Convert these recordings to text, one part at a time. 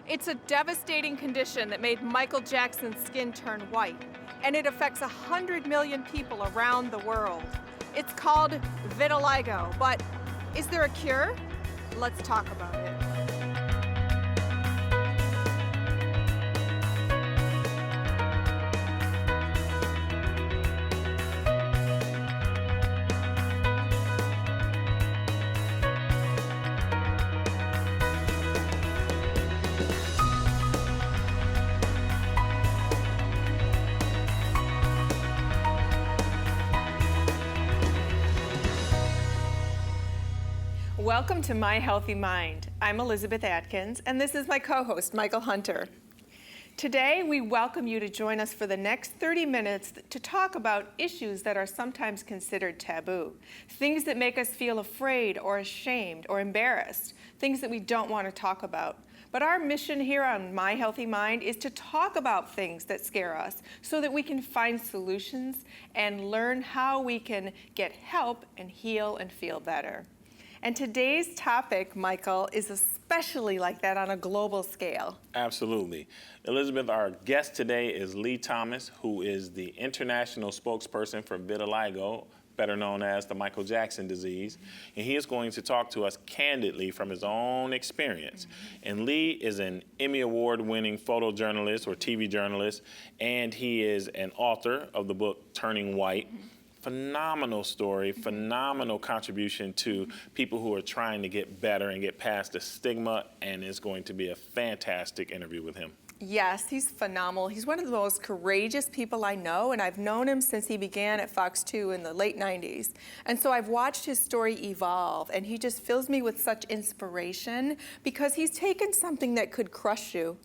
It's a devastating condition that made Michael Jackson's skin turn white, and it affects 100 million people around the world. It's called vitiligo, but is there a cure? Let's talk about it. Welcome to My Healthy Mind. I'm Elizabeth Atkins, and this is my co-host, Michael Hunter. Today, we welcome you to join us for the next 30 minutes to talk about issues that are sometimes considered taboo, things that make us feel afraid or ashamed or embarrassed, things that we don't want to talk about. But our mission here on My Healthy Mind is to talk about things that scare us so that we can find solutions and learn how we can get help and heal and feel better. And today's topic, Michael, is especially like that on a global scale. Absolutely. Elizabeth, our guest today is Lee Thomas, who is the international spokesperson for vitiligo, better known as the Michael Jackson disease. And he is going to talk to us candidly from his own experience. And Lee is an Emmy Award-winning photojournalist or TV journalist, and he is an author of the book Turning White. Phenomenal story, phenomenal contribution to people who are trying to get better and get past the stigma, and it's going to be a fantastic interview with him. Yes, he's phenomenal. He's one of the most courageous people I know, and I've known him since he began at Fox 2 in the late 90s. And so I've watched his story evolve, and he just fills me with such inspiration because he's taken something that could crush you,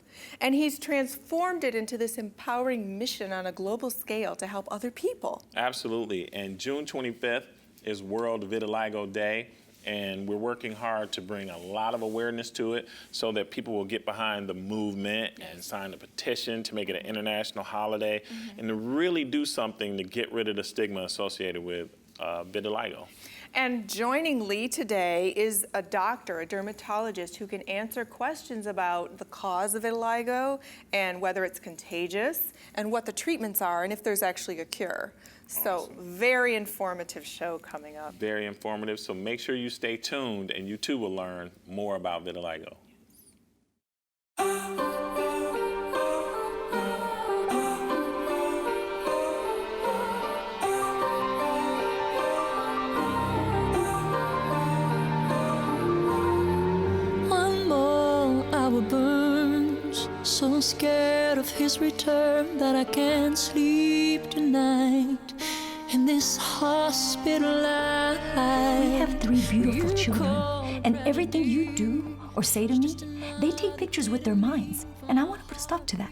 and he's transformed it into this empowering mission on a global scale to help other people. Absolutely, and June 25th is World Vitiligo Day. And we're working hard to bring a lot of awareness to it so that people will get behind the movement and sign a petition to make it an international holiday and to really do something to get rid of the stigma associated with vitiligo. And joining Lee today is a doctor, a dermatologist, who can answer questions about the cause of vitiligo and whether it's contagious and what the treatments are and if there's actually a cure. So very informative show coming up. Very informative, so make sure you stay tuned and you too will learn more about vitiligo. One more hour burns, so scared of his return that I can't sleep tonight. In this hospital life. We have 3 beautiful children, and everything you do or say to me, they take pictures with their minds, and I want to put a stop to that.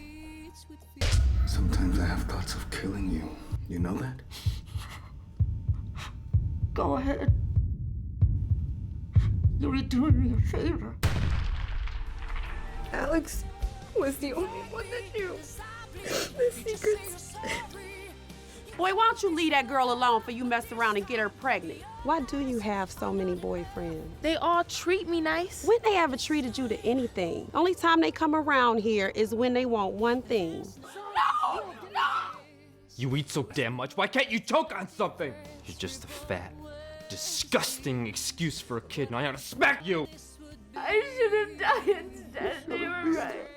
Sometimes I have thoughts of killing you. You know that? Go ahead. You're doing me a favor. Alex was the only one that knew the secrets. Boy, why don't you leave that girl alone for you mess around and get her pregnant? Why do you have so many boyfriends? They all treat me nice. When they ever treated you to anything? Only time they come around here is when they want one thing. No! No! You eat so damn much, why can't you choke on something? You're just a fat, disgusting excuse for a kid, and I ought to smack you! I should have died instead. They were right.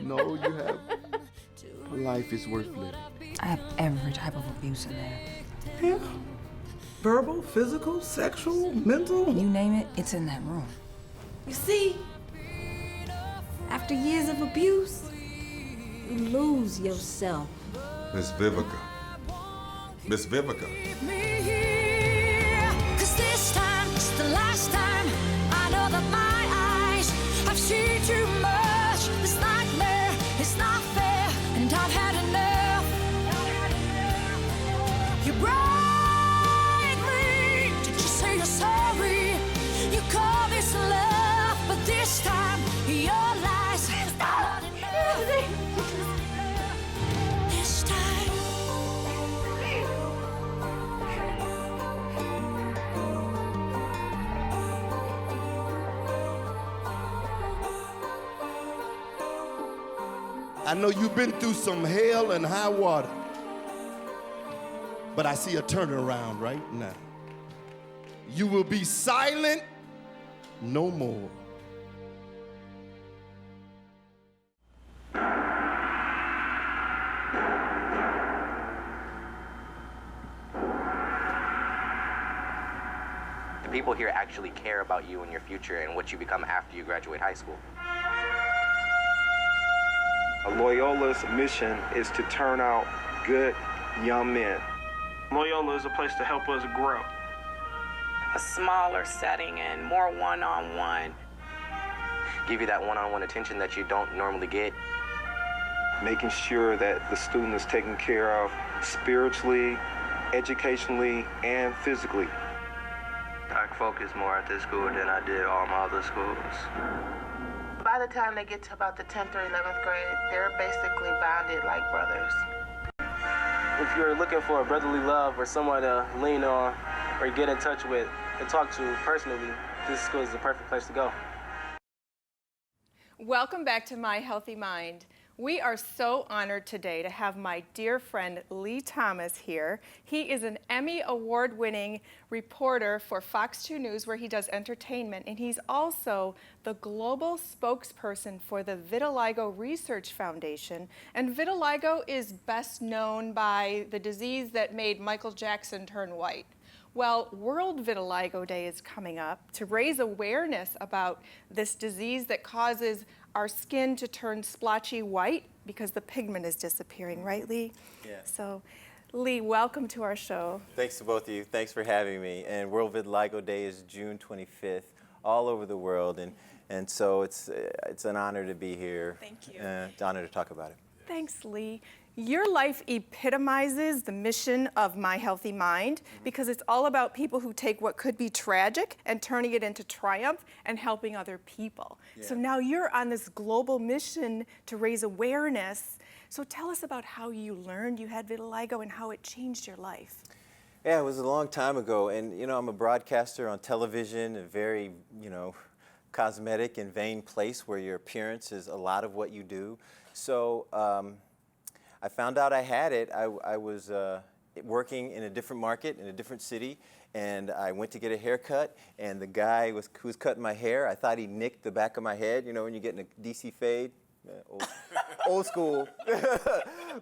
No, you have. Life is worth living. I have every type of abuse in there. Yeah. Verbal, physical, sexual, mental. You name it, it's in that room. You see, after years of abuse, you lose yourself. Miss Vivica. Miss Vivica. Cause this time, it's the last time. I know that my eyes have seen too much. This nightmare is not fair, and I've had enough. You break me. Did you say you're sorry? You call this love, but this time your lies are not enough. This time. I know you've been through some hell and high water, but I see a turnaround right now. You will be silent no more. The people here actually care about you and your future and what you become after you graduate high school. Loyola's mission is to turn out good young men. Loyola is a place to help us grow. A smaller setting and more one-on-one. Give you that one-on-one attention that you don't normally get. Making sure that the student is taken care of spiritually, educationally, and physically. I focus more at this school than I did all my other schools. By the time they get to about the 10th or 11th grade, they're basically bonded like brothers. If you're looking for a brotherly love or someone to lean on or get in touch with and talk to personally, this school is the perfect place to go. Welcome back to My Healthy Mind. We are so honored today to have my dear friend Lee Thomas here. He is an Emmy award-winning reporter for Fox 2 News, where he does entertainment, and he's also the global spokesperson for the Vitiligo Research Foundation. And vitiligo is best known by the disease that made Michael Jackson turn white. Well, World Vitiligo Day is coming up to raise awareness about this disease that causes our skin to turn splotchy white because the pigment is disappearing, right, Lee? Yeah. So, Lee, welcome to our show. Thanks to both of you. Thanks for having me. And World Vitiligo Day is June 25th, all over the world, and so it's an honor to be here. Thank you. It's an honor to talk about it. Thanks, Lee. Your life epitomizes the mission of My Healthy Mind because it's all about people who take what could be tragic and turning it into triumph and helping other people. Yeah. So now you're on this global mission to raise awareness. So tell us about how you learned you had vitiligo and how it changed your life. Yeah, it was a long time ago, and you know, I'm a broadcaster on television, a very, cosmetic and vain place where your appearance is a lot of what you do. So I found out I had it. I was working in a different market, in a different city, and I went to get a haircut, and the guy who was cutting my hair, I thought he nicked the back of my head, you know, when you're getting a DC fade, old school.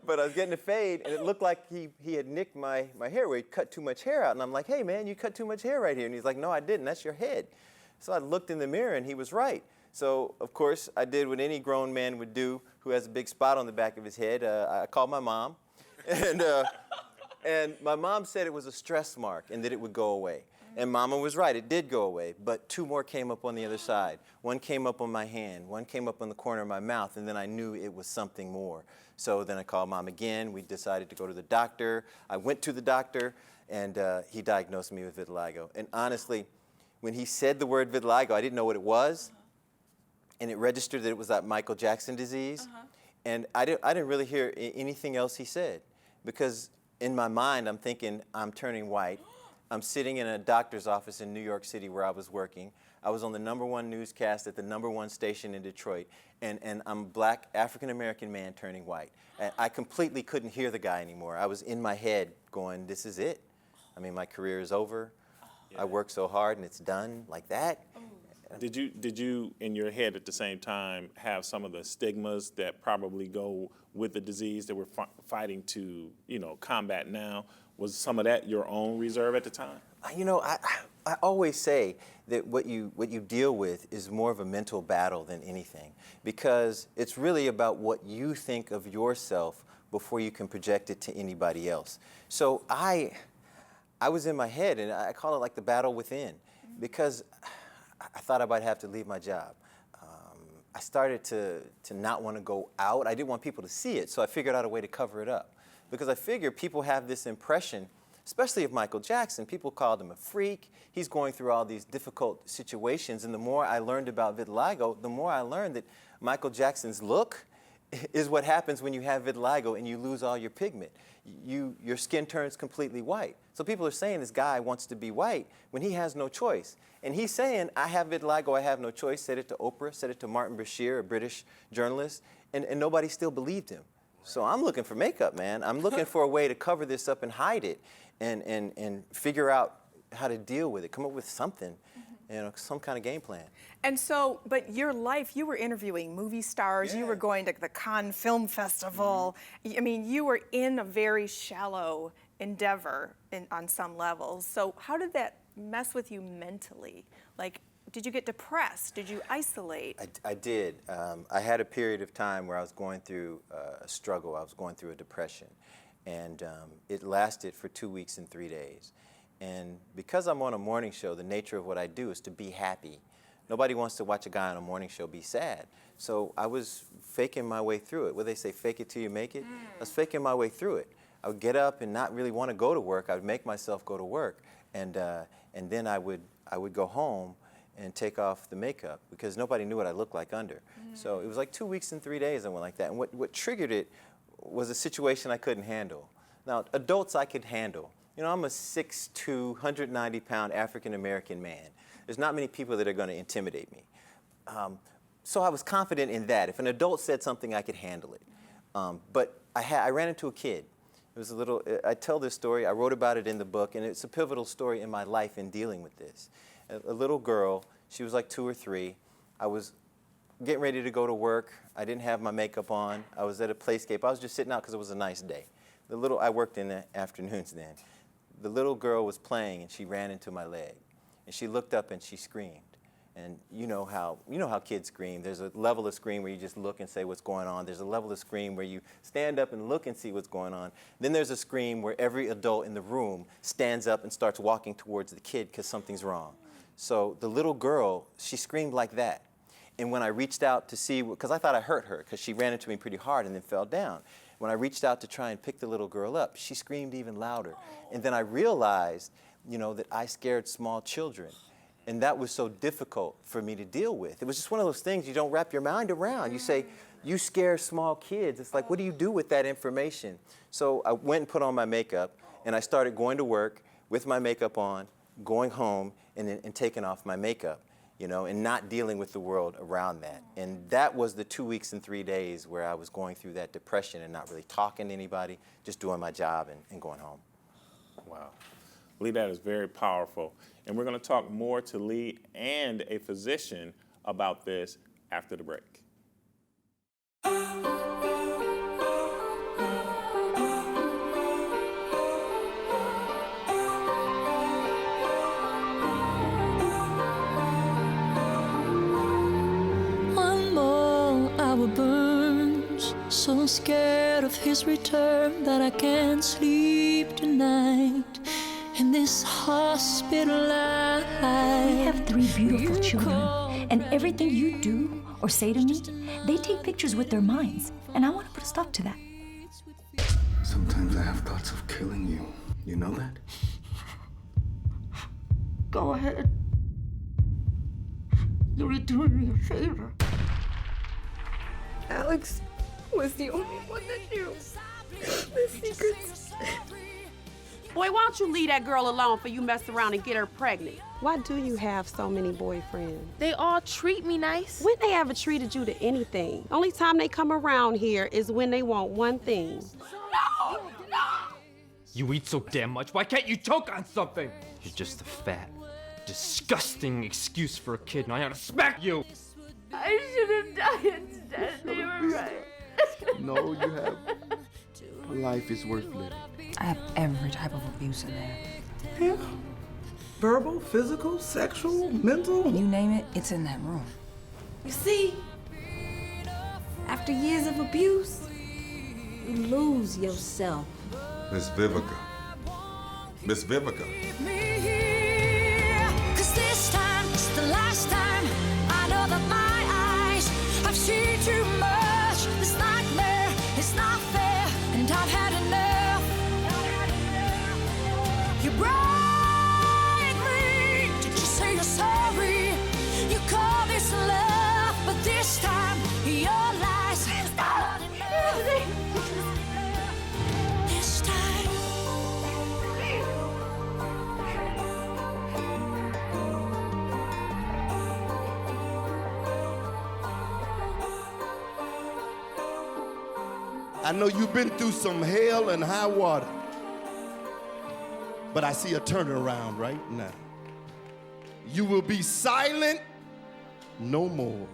But I was getting a fade, and it looked like he had nicked my hair, where he cut too much hair out, and I'm like, hey man, you cut too much hair right here, and he's like, no I didn't, that's your head. So I looked in the mirror, and he was right. So, of course, I did what any grown man would do who has a big spot on the back of his head. I called my mom, and my mom said it was a stress mark and that it would go away. And Mama was right, it did go away, but two more came up on the other side. One came up on my hand, one came up on the corner of my mouth, and then I knew it was something more. So then I called Mom again. We decided to go to the doctor. I went to the doctor, and he diagnosed me with vitiligo. And honestly, when he said the word vitiligo, I didn't know what it was. And it registered that it was that Michael Jackson disease. And I didn't really hear anything else he said, because in my mind, I'm thinking, I'm turning white. I'm sitting in a doctor's office in New York City where I was working. I was on the #1 newscast at the #1 station in Detroit, and I'm a black African-American man turning white. And I completely couldn't hear the guy anymore. I was in my head going, this is it. I mean, my career is over. I worked so hard and it's done, like that. Did you, in your head at the same time, have some of the stigmas that probably go with the disease that we're fighting to, combat now? Was some of that your own reserve at the time? You know, I always say that what you deal with is more of a mental battle than anything, because it's really about what you think of yourself before you can project it to anybody else. So I was in my head, and I call it like the battle within, because I thought I might have to leave my job. I started to not want to go out. I didn't want people to see it, so I figured out a way to cover it up. Because I figured people have this impression, especially of Michael Jackson. People called him a freak. He's going through all these difficult situations. And the more I learned about vitiligo, the more I learned that Michael Jackson's look is what happens when you have vitiligo and you lose all your pigment. Your skin turns completely white. So people are saying this guy wants to be white when he has no choice. And he's saying, I have vitiligo, I have no choice. Said it to Oprah, said it to Martin Bashir, a British journalist, and nobody still believed him. So I'm looking for makeup, man. I'm looking for a way to cover this up and hide it and figure out how to deal with it, come up with something, some kind of game plan. And so, but your life, you were interviewing movie stars, you were going to the Cannes Film Festival. I mean, you were in a very shallow endeavor on some levels. So how did that mess with you mentally? Like, did you get depressed? Did you isolate? I did. I had a period of time where I was going through a struggle. I was going through a depression. And it lasted for 2 weeks and 3 days. And because I'm on a morning show, the nature of what I do is to be happy. Nobody wants to watch a guy on a morning show be sad. So I was faking my way through it. What they say, fake it till you make it? I was faking my way through it. I would get up and not really want to go to work. I would make myself go to work. And then I would go home and take off the makeup because nobody knew what I looked like under. So it was like 2 weeks and 3 days I went like that. And what triggered it was a situation I couldn't handle. Now, adults I could handle. You know, I'm a 6'2", 190-pound African-American man. There's not many people that are going to intimidate me. So I was confident in that. If an adult said something, I could handle it. But I ran into a kid. It was a little, I tell this story, I wrote about it in the book, and it's a pivotal story in my life in dealing with this. A little girl, she was like 2 or 3. I was getting ready to go to work. I didn't have my makeup on. I was at a playscape. I was just sitting out because it was a nice day. I worked in the afternoons then. The little girl was playing and she ran into my leg. And she looked up and she screamed. And you know how kids scream. There's a level of scream where you just look and say what's going on. There's a level of scream where you stand up and look and see what's going on. Then there's a scream where every adult in the room stands up and starts walking towards the kid because something's wrong. So the little girl, she screamed like that. And when I reached out to see, because I thought I hurt her because she ran into me pretty hard and then fell down. When I reached out to try and pick the little girl up, she screamed even louder. And then I realized, that I scared small children. And that was so difficult for me to deal with. It was just one of those things you don't wrap your mind around. You say, you scare small kids. It's like, what do you do with that information? So I went and put on my makeup, and I started going to work with my makeup on, going home, and taking off my makeup. And not dealing with the world around that. And that was the 2 weeks and 3 days where I was going through that depression and not really talking to anybody, just doing my job and going home. Wow. Lee, that is very powerful. And we're going to talk more to Lee and a physician about this after the break. Burns, so scared of his return that I can't sleep tonight in this hospital life. We have 3 beautiful children, and everything you do or say to me, they take pictures with their minds, and I want to put a stop to that. Sometimes I have thoughts of killing you. You know that? Go ahead. You're doing me a favor. Alex was the only one that knew the secrets. Boy, why don't you leave that girl alone for you mess around and get her pregnant? Why do you have so many boyfriends? They all treat me nice. When they ever treated you to anything? Only time they come around here is when they want one thing. No! No! You eat so damn much, why can't you choke on something? You're just a fat, disgusting excuse for a kid, and I ought to smack you! I should have died instead. They were right. No, you have. Life is worth living. I have every type of abuse in there. Yeah. Verbal, physical, sexual, mental. You name it, it's in that room. You see, after years of abuse, you lose yourself. Miss Vivica. Miss Vivica. 'Cause this time, it's the last time. I know that my eyes have seen too much. This nightmare is not fair, and I've had enough. You broke me. Did you say you're sorry? You call this love, but this time your lies have I know you've been through some hell and high water, but I see a turnaround right now. You will be silent no more.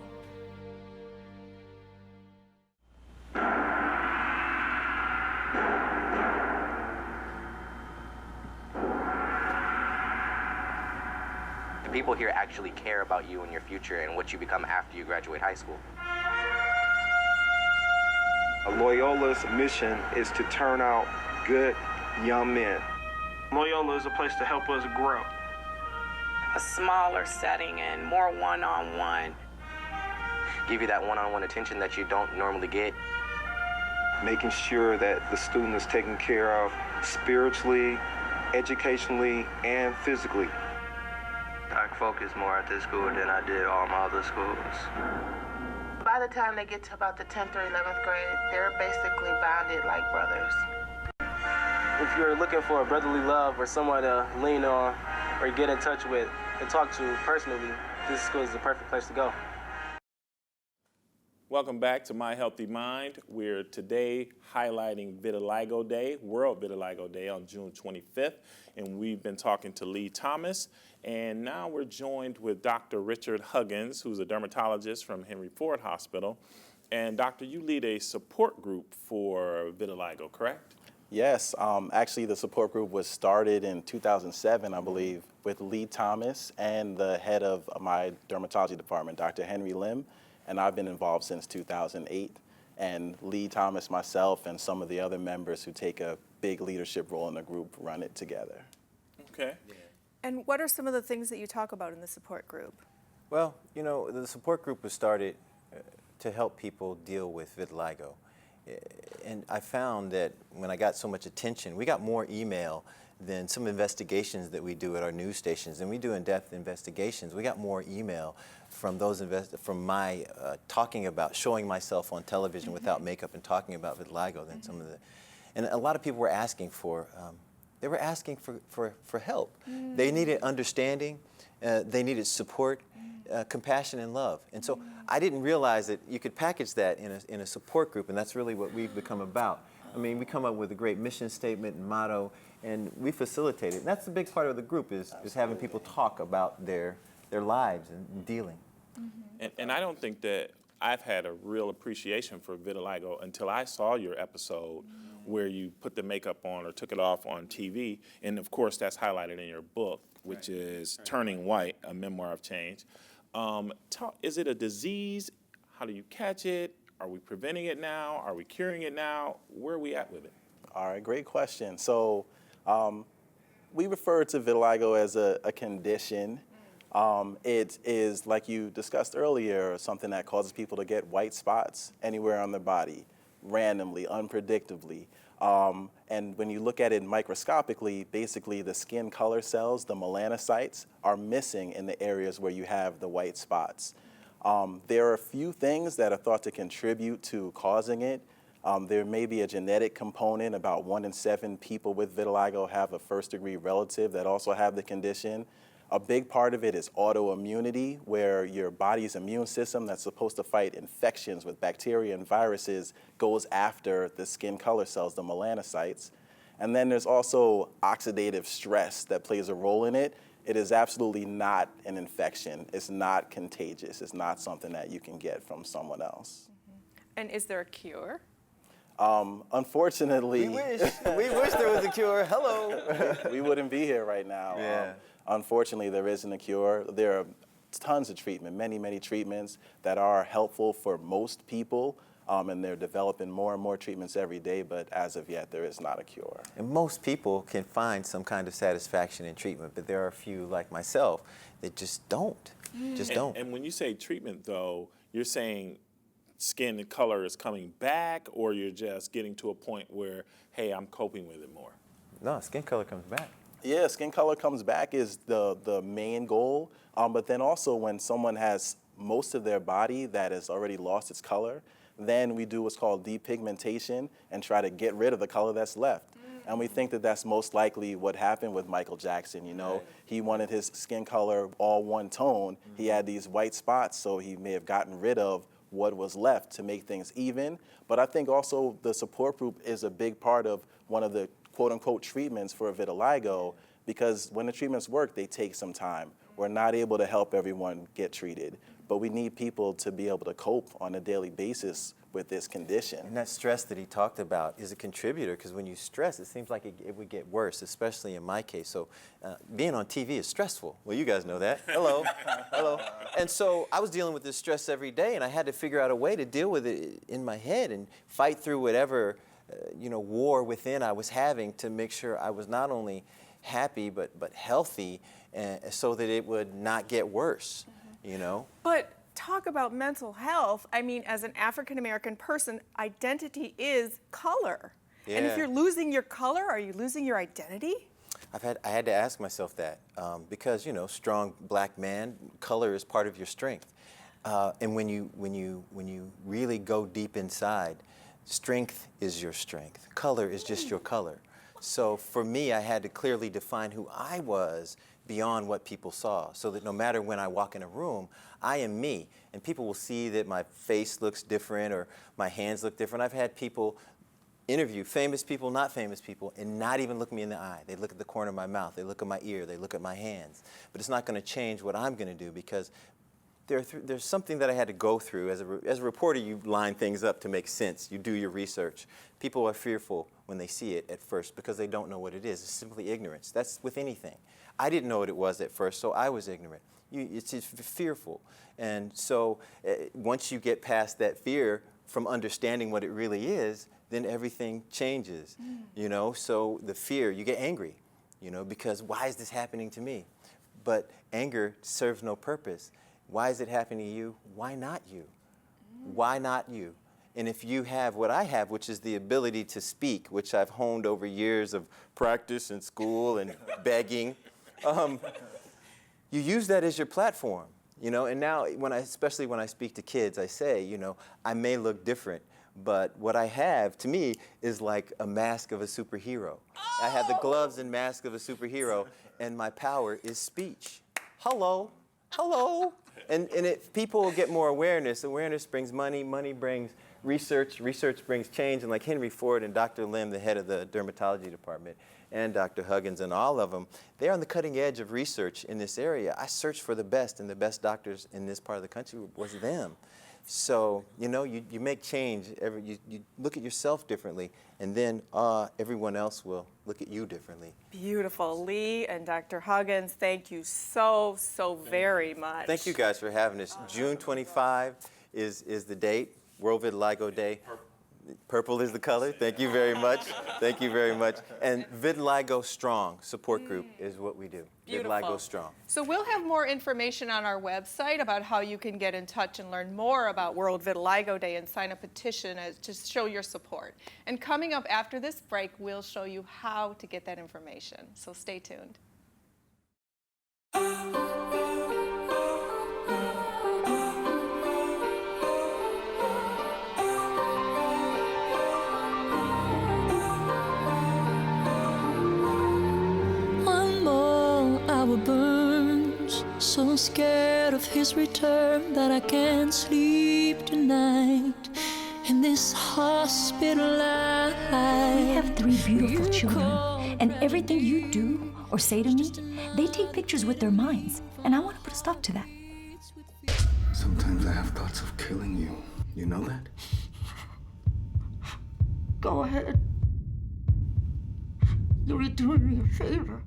Do people here actually care about you and your future and what you become after you graduate high school? Loyola's mission is to turn out good young men. Loyola is a place to help us grow. A smaller setting and more one-on-one. Give you that one-on-one attention that you don't normally get. Making sure that the student is taken care of spiritually, educationally, and physically. I focus more at this school than I did all my other schools. By the time they get to about the 10th or 11th grade, they're basically bonded like brothers. If you're looking for a brotherly love or someone to lean on or get in touch with and talk to personally, this school is the perfect place to go. Welcome back to My Healthy Mind. We're today highlighting Vitiligo Day, World Vitiligo Day on June 25th, and we've been talking to Lee Thomas, and now we're joined with Dr. Richard Huggins, who's a dermatologist from Henry Ford Hospital. And Doctor, you lead a support group for vitiligo, correct? Yes, actually the support group was started in 2007, I believe, with Lee Thomas and the head of my dermatology department, Dr. Henry Lim. And I've been involved since 2008. And Lee Thomas, myself, and some of the other members who take a big leadership role in the group run it together. Okay. And what are some of the things that you talk about in the support group? Well, you know, the support group was started to help people deal with vitiligo. And I found that when I got so much attention, we got more email than some investigations that we do at our news stations, and we do in-depth investigations. We got more email from those from my talking about showing myself on television without makeup and talking about vitiligo than some of the, and a lot of people were asking for, they were asking for help. They needed understanding, they needed support, compassion and love. And so I didn't realize that you could package that in a support group, and that's really what we've become about. I mean, we come up with a great mission statement and motto, and we facilitate it. And that's the big part of the group is having people talk about their lives and dealing. And I don't think that I've had a real appreciation for vitiligo until I saw your episode where you put the makeup on or took it off on TV. And of course, that's highlighted in your book, which is Turning White, A Memoir of Change. Is it a disease? How do you catch it? Are we preventing it now? Are we curing it now? Where are we at with it? All right, great question. So we refer to vitiligo as a condition. It is, like you discussed earlier, something that causes people to get white spots anywhere on their body, randomly, unpredictably. And when you look at it microscopically, basically the skin color cells, the melanocytes, are missing in the areas where you have the white spots. There are a few things that are thought to contribute to causing it. There may be a genetic component. About 1 in 7 people with vitiligo have a first-degree relative that also have the condition. A big part of it is autoimmunity, where your body's immune system that's supposed to fight infections with bacteria and viruses goes after the skin color cells, the melanocytes. And then there's also oxidative stress that plays a role in it. It is absolutely not an infection. It's not contagious. It's not something that you can get from someone else. And is there a cure? Unfortunately, we wish there was a cure. Hello. We wouldn't be here right now. Yeah. Unfortunately, there isn't a cure. There are tons of treatment, many treatments that are helpful for most people, and they're developing more and more treatments every day, but as of yet, there is not a cure. And most people can find some kind of satisfaction in treatment, but there are a few, like myself, that just don't. And when you say treatment, though, you're saying skin color is coming back, or you're just getting to a point where, hey, I'm coping with it more? No, skin color comes back. Yeah, skin color comes back is the main goal, but then also when someone has most of their body that has already lost its color, then we do what's called depigmentation and try to get rid of the color that's left. And we think that that's most likely what happened with Michael Jackson, you know. Right. He wanted his skin color all one tone. He had these white spots, so he may have gotten rid of what was left to make things even. But I think also the support group is a big part of one of the quote-unquote treatments for vitiligo, because when the treatments work, they take some time. We're not able to help everyone get treated, but we need people to be able to cope on a daily basis with this condition. And that stress that he talked about is a contributor, because when you stress, it seems like it would get worse, especially in my case. So being on TV is stressful. Well, you guys know that. Hello, hello. And so I was dealing with this stress every day, and I had to figure out a way to deal with it in my head and fight through whatever war within I was having to make sure I was not only happy but healthy, so that it would not get worse, But talk about mental health. I mean, as an African-American person, identity is color. Yeah. And if you're losing your color, are you losing your identity? I had to ask myself that because, strong black man, color is part of your strength. And when you really go deep inside, strength is your strength. Color is just your color. So for me, I had to clearly define who I was beyond what people saw, so that no matter when I walk in a room, I am me. And people will see that my face looks different or my hands look different. I've had people interview famous people, not famous people, and not even look me in the eye. They look at the corner of my mouth, they look at my ear, they look at my hands. But it's not going to change what I'm going to do, because there's something that I had to go through. As a reporter, you line things up to make sense. You do your research. People are fearful when they see it at first because they don't know what it is. It's simply ignorance. That's with anything. I didn't know what it was at first, so I was ignorant. It's just fearful. And so once you get past that fear from understanding what it really is, then everything changes, So the fear, you get angry, because why is this happening to me? But anger serves no purpose. Why is it happening to you? Why not you? Why not you? And if you have what I have, which is the ability to speak, which I've honed over years of practice in school and begging, you use that as your platform, And now, especially when I speak to kids, I say, I may look different, but what I have, to me, is like a mask of a superhero. I have the gloves and mask of a superhero, and my power is speech. Hello, hello. And if people will get more awareness brings money, money brings research, research brings change. And like Henry Ford and Dr. Lim, the head of the dermatology department, and Dr. Huggins and all of them, they're on the cutting edge of research in this area. I searched for the best, and the best doctors in this part of the country was them. So, you make change. You look at yourself differently, and then everyone else will look at you differently. Beautiful. Lee and Dr. Huggins, thank you so very much. Thank you guys for having us. June 25 is the date, World Vitiligo Day. Purple is the color. Thank you very much. Thank you very much. And Vitiligo Strong support group is what we do. Beautiful. Vitiligo Strong. So we'll have more information on our website about how you can get in touch and learn more about World Vitiligo Day and sign a petition to show your support. And coming up after this break, we'll show you how to get that information. So stay tuned. Burns, so scared of his return that I can't sleep tonight in this hospital life. We have 3 beautiful children, and everything you do or say to me, they take pictures with their minds, and I want to put a stop to that. Sometimes I have thoughts of killing you. You know that? Go ahead. You're doing me a favor.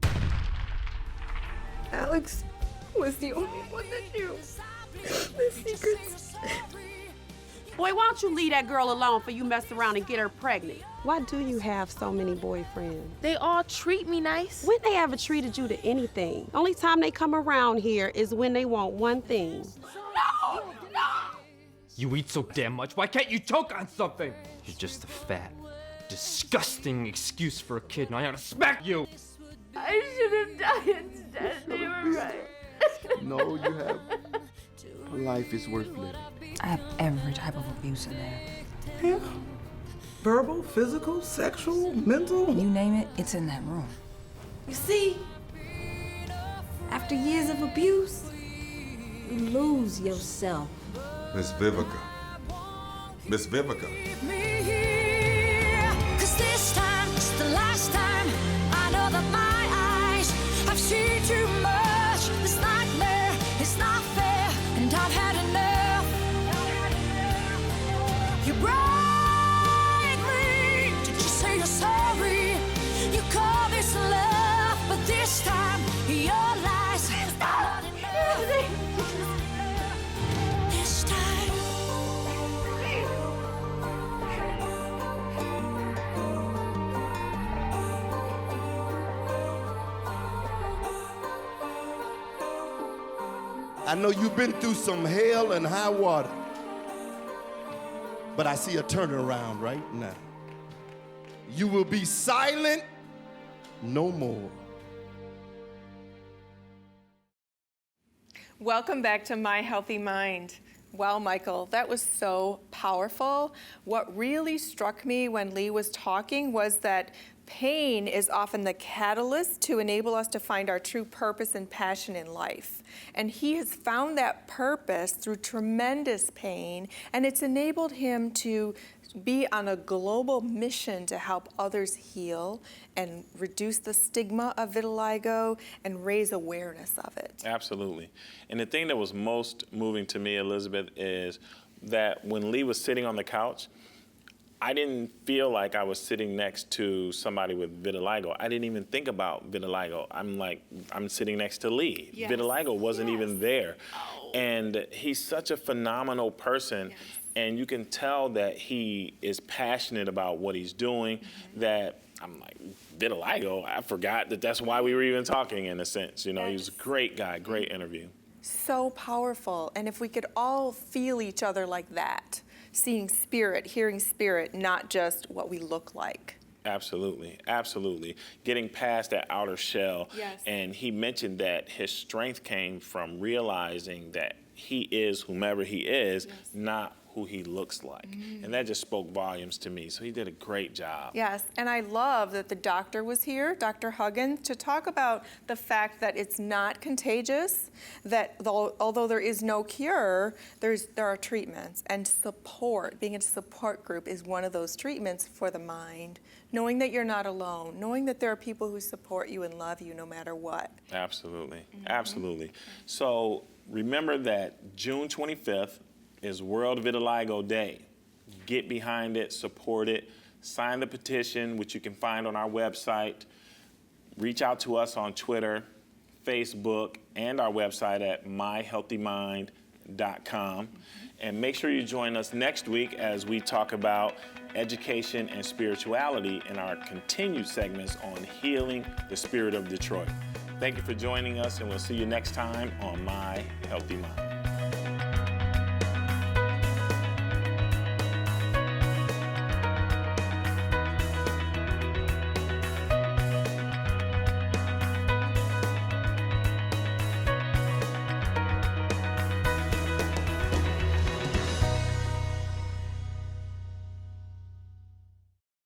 Alex was the only one that knew the secrets. Boy, why don't you leave that girl alone for you mess around and get her pregnant? Why do you have so many boyfriends? They all treat me nice. When they ever treated you to anything? Only time they come around here is when they want one thing. No! You eat so damn much, why can't you choke on something? You're just a fat, disgusting excuse for a kid, and I ought to smack you! I should have died instead. They were right. No, you have. Life is worth living. I have every type of abuse in there. Yeah. Verbal, physical, sexual, mental. You name it, it's in that room. You see, after years of abuse, you lose yourself. Miss Vivica, Miss Vivica. me here. 'Cause this time is the last time. I know that my eyes have seen too much. This nightmare is not fair, and I've had enough. You break me. Did you say you're sorry? You call this love, but this time your lies are not enough. This time. I know you've been through some hell and high water, but I see a turnaround right now. You will be silent no more. Welcome back to My Healthy Mind. Well, Michael, that was so powerful. What really struck me when Lee was talking was that pain is often the catalyst to enable us to find our true purpose and passion in life. And he has found that purpose through tremendous pain, and it's enabled him to be on a global mission to help others heal and reduce the stigma of vitiligo and raise awareness of it. Absolutely. And the thing that was most moving to me, Elizabeth, is that when Lee was sitting on the couch, I didn't feel like I was sitting next to somebody with vitiligo. I didn't even think about vitiligo. I'm sitting next to Lee. Yes. Vitiligo wasn't even there. And he's such a phenomenal person. Yes. And you can tell that he is passionate about what he's doing, that I'm like, vitiligo? I forgot that that's why we were even talking in a sense. You know, he was a great guy, great interview. So powerful. And if we could all feel each other like that, seeing spirit, hearing spirit, not just what we look like. Absolutely, absolutely. Getting past that outer shell. Yes. And he mentioned that his strength came from realizing that he is whomever he is, not who he looks like. And that just spoke volumes to me. So he did a great job. Yes, and I love that the doctor was here, Dr. Huggins, to talk about the fact that it's not contagious, that although there is no cure, there are treatments, and support, being in a support group is one of those treatments for the mind. Knowing that you're not alone, knowing that there are people who support you and love you no matter what. Absolutely, absolutely. So remember that June 25th is World Vitiligo Day. Get behind it, support it, sign the petition, which you can find on our website. Reach out to us on Twitter, Facebook, and our website at myhealthymind.com. And make sure you join us next week as we talk about education and spirituality in our continued segments on healing the spirit of Detroit. Thank you for joining us, and we'll see you next time on My Healthy Mind.